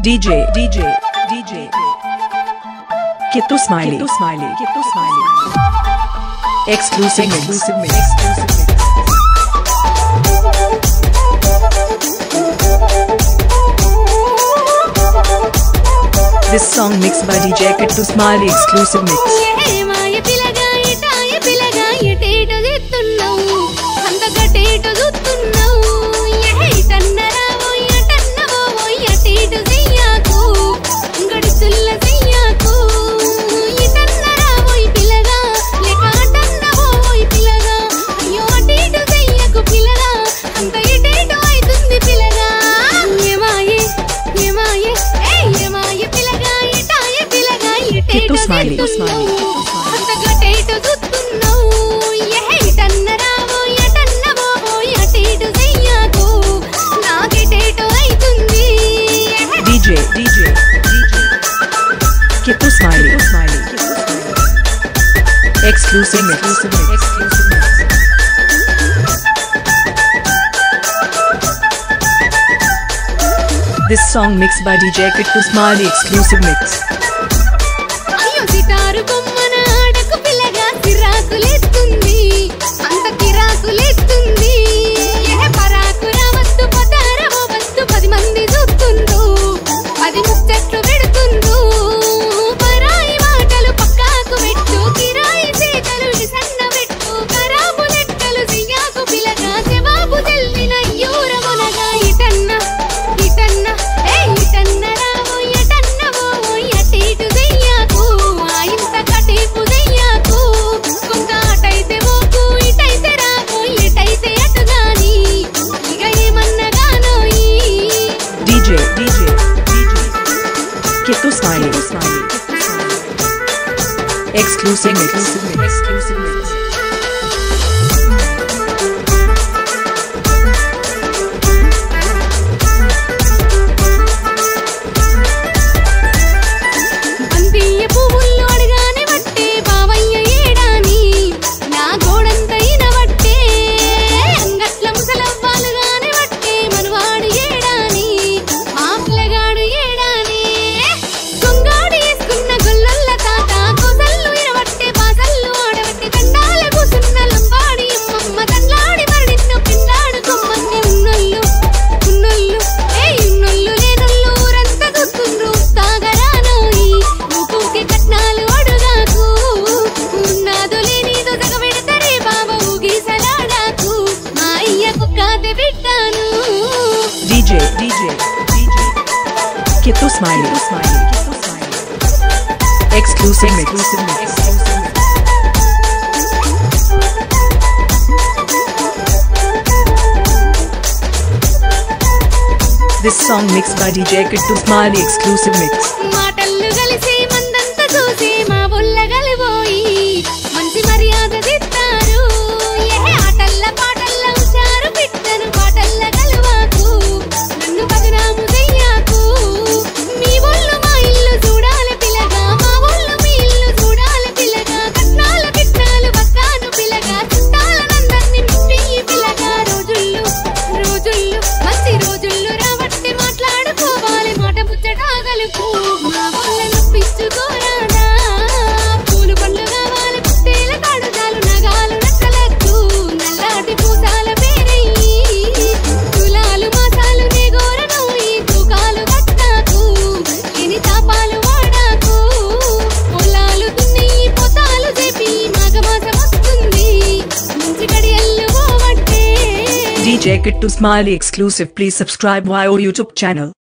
DJ Kittu Smiley Exclusive mix. This song mixed by DJ Kittu Smiley exclusive mix. Kittu Smiley DJ Kittu Smiley exclusive mix. This song mixed by DJ Kittu Smiley exclusive mix. DJ Kittu Smiley exclusive mix. DJ Kittu Smiley exclusive mix. This song mixed by DJ Kittu Smiley exclusive mix. DJ Kittu Smiley exclusive. Please subscribe our YouTube channel.